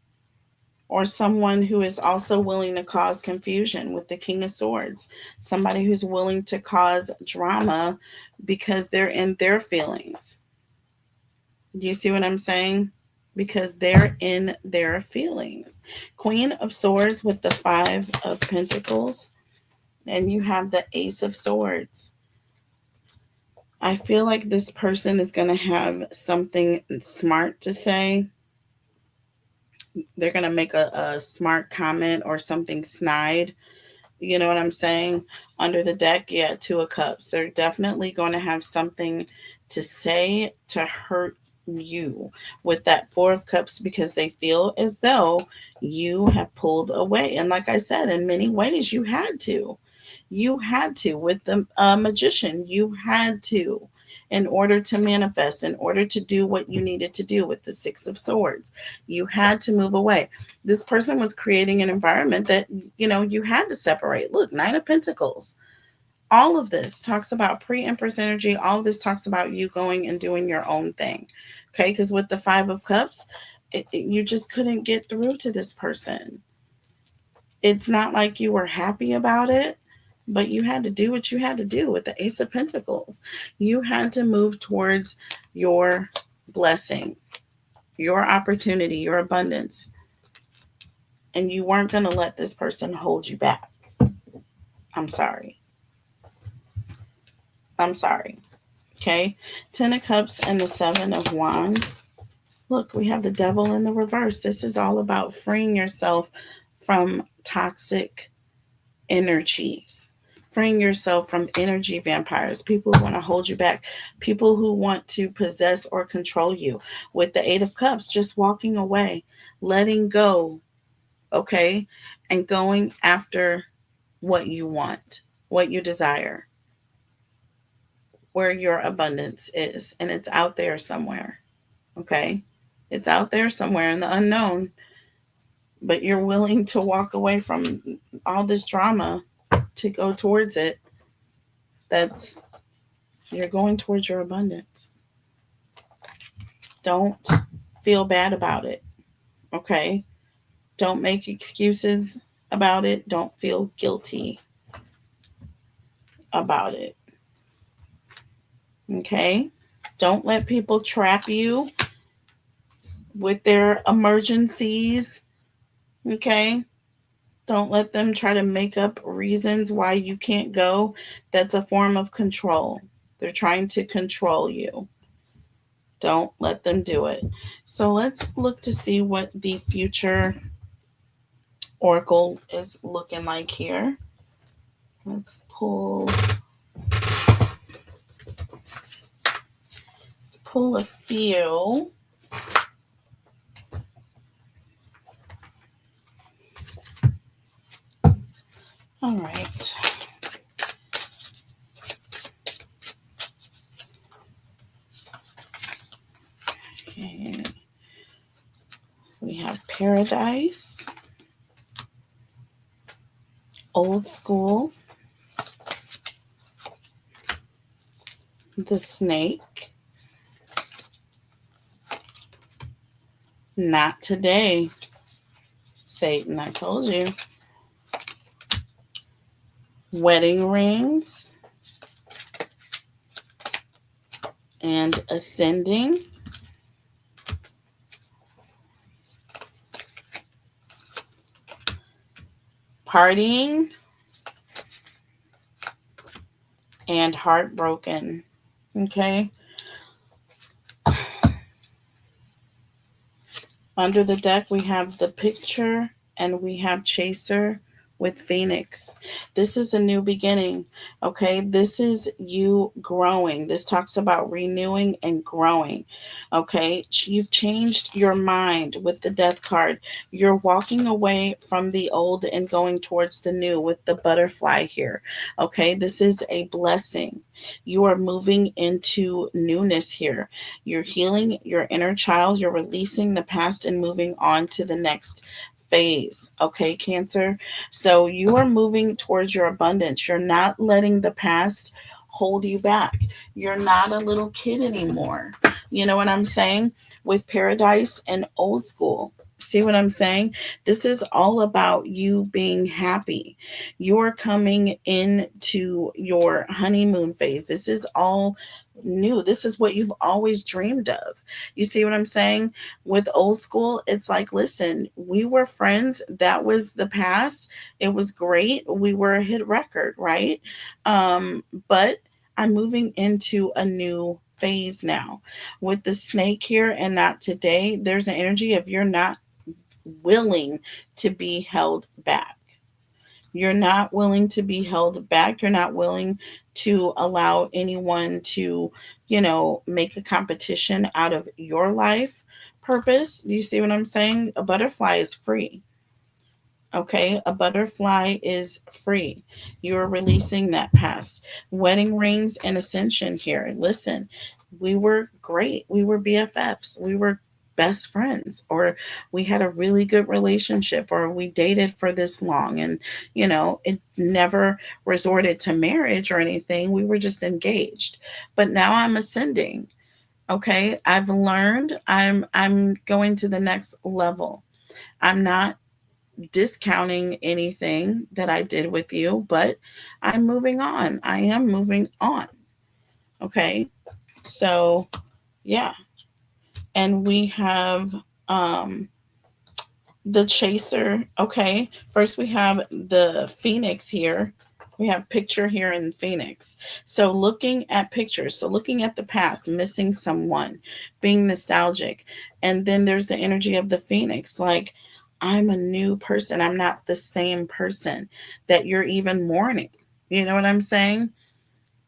Or someone who is also willing to cause confusion with the King of Swords. Somebody who's willing to cause drama because they're in their feelings. Do you see what I'm saying? Because they're in their feelings. Queen of Swords with the Five of Pentacles. And you have the Ace of Swords. I feel like this person is going to have something smart to say. They're going to make a smart comment or something snide. You know what I'm saying? Under the deck, yeah, Two of Cups. They're definitely going to have something to say to hurt you with that Four of Cups, because they feel as though you have pulled away. And like I said, in many ways, you had to. You had to. With the Magician, you had to. In order to manifest, in order to do what you needed to do with the Six of Swords, you had to move away. This person was creating an environment that, you had to separate. Look, Nine of Pentacles. All of this talks about pre-Empress energy. All of this talks about you going and doing your own thing. Okay, because with the Five of Cups, you just couldn't get through to this person. It's not like you were happy about it, but you had to do what you had to do with the Ace of Pentacles. You had to move towards your blessing, your opportunity, your abundance. And you weren't going to let this person hold you back. I'm sorry. I'm sorry. Okay. Ten of Cups and the Seven of Wands. Look, we have the Devil in the reverse. This is all about freeing yourself from toxic energies, freeing yourself from energy vampires, people who want to hold you back, people who want to possess or control you. With the Eight of Cups, just walking away, letting go, okay, and going after what you want, what you desire, where your abundance is, and it's out there somewhere, okay? It's out there somewhere in the unknown, but you're willing to walk away from all this drama to go towards it. That's You're going towards your abundance. Don't feel bad about it. Okay? Don't make excuses about it. Don't feel guilty about it. Okay? Don't let people trap you with their emergencies. Okay? Don't let them try to make up reasons why you can't go. That's a form of control. They're trying to control you. Don't let them do it. So let's look to see what the future oracle is looking like here. Let's pull a few. All right. Okay. We have Paradise, Old School, the Snake, Not Today, Satan, I told you, Wedding Rings, and Ascending, Partying, and Heartbroken. Okay. Under the deck, we have the Picture and we have Chaser with Phoenix. This is a new beginning. Okay. This is you growing. This talks about renewing and growing. Okay. You've changed your mind with the Death card. You're walking away from the old and going towards the new with the butterfly here. Okay. This is a blessing. You are moving into newness here. You're healing your inner child. You're releasing the past and moving on to the next phase. Okay, Cancer. So you are moving towards your abundance. You're not letting the past hold you back. You're not a little kid anymore. You know what I'm saying? With Paradise and Old School. See what I'm saying? This is all about you being happy. You're coming into your honeymoon phase. This is all new. This is what you've always dreamed of. You see what I'm saying? With Old School, it's like, listen, we were friends. That was the past. It was great. We were a hit record, right? But I'm moving into a new phase now. With the snake here and not today, there's an energy of you're not willing to be held back. You're not willing to be held back. You're not willing to allow anyone to, make a competition out of your life purpose. Do you see what I'm saying? A butterfly is free. Okay, a butterfly is free. You're releasing that past. Wedding rings and ascension here. Listen, we were great. We were BFFs. We were best friends, or we had a really good relationship, or we dated for this long, and it never resorted to marriage or anything. We were just engaged. But now I'm ascending. Okay, I've learned. I'm going to the next level. I'm not discounting anything that I did with you, but I'm moving on. I am moving on. Okay. So, yeah. And we have the chaser. Okay. First, we have the phoenix here. We have picture here in Phoenix. So looking at pictures, so looking at the past, missing someone, being nostalgic. And then there's the energy of the Phoenix. Like, I'm a new person. I'm not the same person that you're even mourning. You know what I'm saying?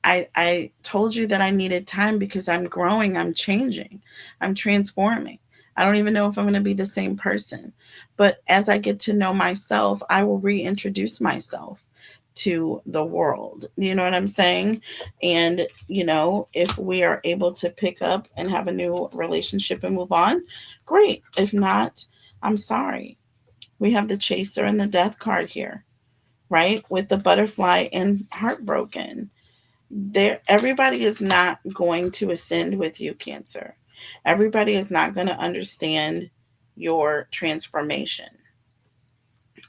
I told you that I needed time because I'm growing, I'm changing, I'm transforming. I don't even know if I'm going to be the same person. But as I get to know myself, I will reintroduce myself to the world. You know what I'm saying? And, if we are able to pick up and have a new relationship and move on, great. If not, I'm sorry. We have the chaser and the death card here, right? With the butterfly and heartbroken. Everybody is not going to ascend with you, Cancer. Everybody is not going to understand your transformation.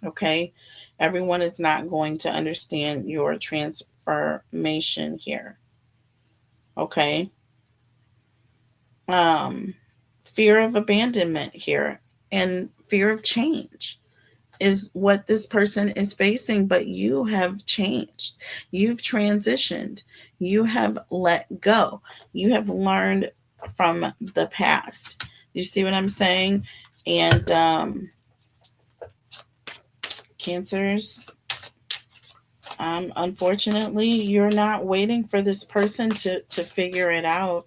Okay? Everyone is not going to understand your transformation here. Okay? Um Fear of abandonment here and fear of change is what this person is facing, but you have changed. You've transitioned. You have let go. You have learned from the past. You see what I'm saying? And Cancers, unfortunately, you're not waiting for this person to figure it out.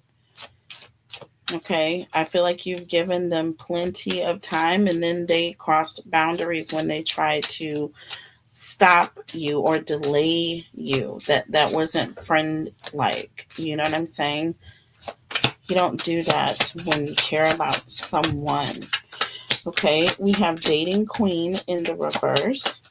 Okay, I feel like you've given them plenty of time, and then they crossed boundaries when they tried to stop you or delay you. That wasn't friend like. You know what I'm saying? You don't do that when you care about someone. Okay, we have dating queen in the reverse.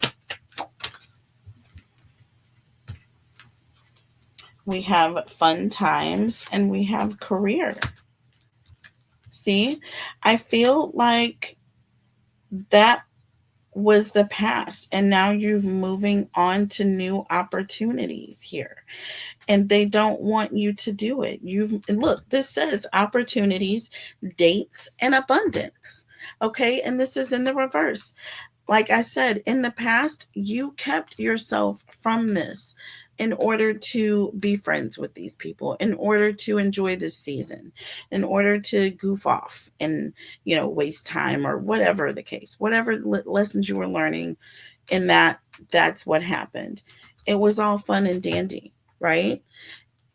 We have fun times, and we have career. See, I feel like that was the past, and now you're moving on to new opportunities here, and they don't want you to do it. You've Look, this says opportunities, dates, and abundance. Okay, and this is in the reverse. Like I said, in the past, you kept yourself from this in order to be friends with these people, in order to enjoy this season, in order to goof off and, waste time, or whatever the case, whatever lessons you were learning, And that's what happened. It was all fun and dandy, right?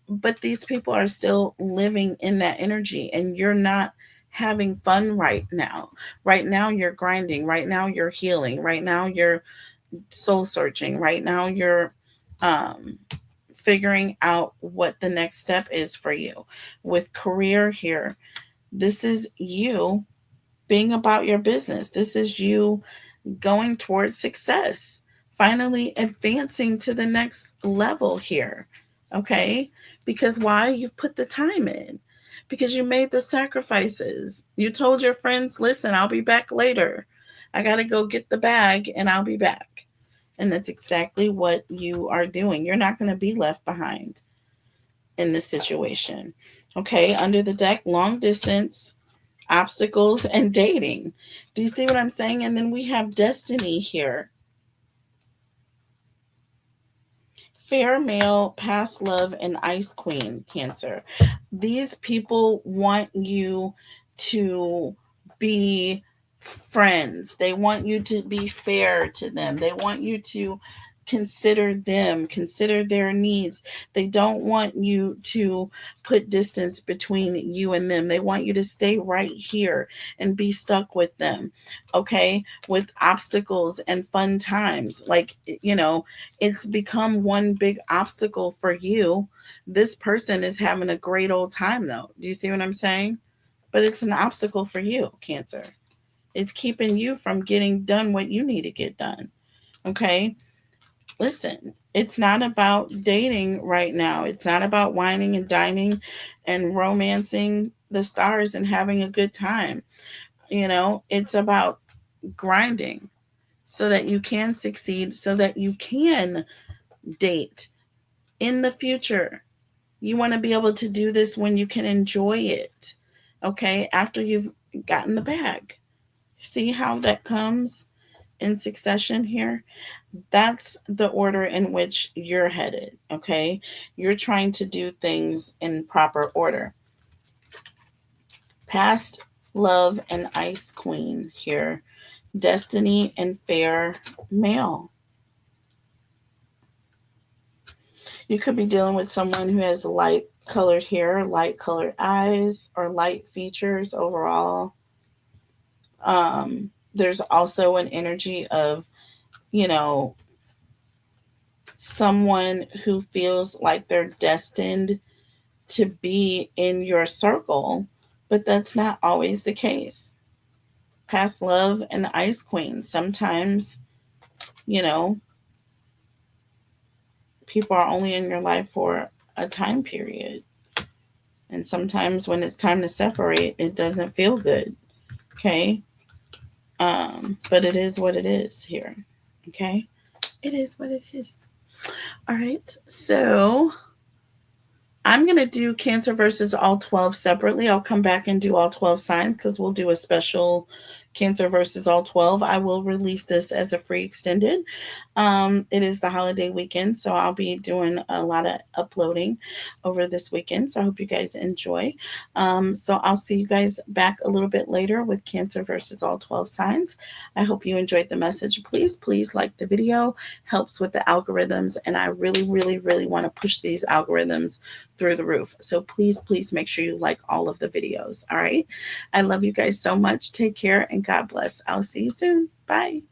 But these people are still living in that energy, and you're not having fun right now. Right now you're grinding, right now you're healing, right now you're soul searching, right now you're um figuring out what the next step is for you. With career here, this is you being about your business. This is you going towards success, finally advancing to the next level here. Okay? Because why? You've put the time in, because you made the sacrifices. You told your friends, listen, I'll be back later. I got to go get the bag and I'll be back. And that's exactly what you are doing. You're not going to be left behind in this situation. Okay? Under the deck, long distance, obstacles, and dating. Do you see what I'm saying? And then we have destiny here. Fair male, past love, and ice queen, Cancer. These people want you to be friends. They want you to be fair to them. They want you to consider them, consider their needs. They don't want you to put distance between you and them. They want you to stay right here and be stuck with them. Okay? With obstacles and fun times. Like, it's become one big obstacle for you. This person is having a great old time, though. Do you see what I'm saying? But it's an obstacle for you, Cancer. It's keeping you from getting done what you need to get done. Okay? Listen, it's not about dating right now. It's not about whining and dining and romancing the stars and having a good time. It's about grinding so that you can succeed, so that you can date in the future. You want to be able to do this when you can enjoy it. Okay? After you've gotten the bag. See how that comes in succession here? That's the order in which you're headed. Okay? You're trying to do things in proper order. Past love and ice queen here. Destiny and fair male. You could be dealing with someone who has light colored hair, light colored eyes, or light features overall. There's also an energy of, you know, someone who feels like they're destined to be in your circle, but that's not always the case. Past love and ice queen. Sometimes, you know, people are only in your life for a time period. And sometimes when it's time to separate, it doesn't feel good. Okay. But it is what it is here. Okay. It is what it is. All right. So I'm going to do Cancer versus all 12 separately. I'll come back and do all 12 signs because we'll do a special Cancer versus all 12. I will release this as a free extended. It is the holiday weekend, so I'll be doing a lot of uploading over this weekend. So I hope you guys enjoy. So I'll see you guys back a little bit later with Cancer versus all 12 signs. I hope you enjoyed the message. Please like the video. Helps with the algorithms, and I really want to push these algorithms through the roof. So please make sure you like all of the videos. All right. I love you guys so much. Take care and God bless. I'll see you soon. Bye.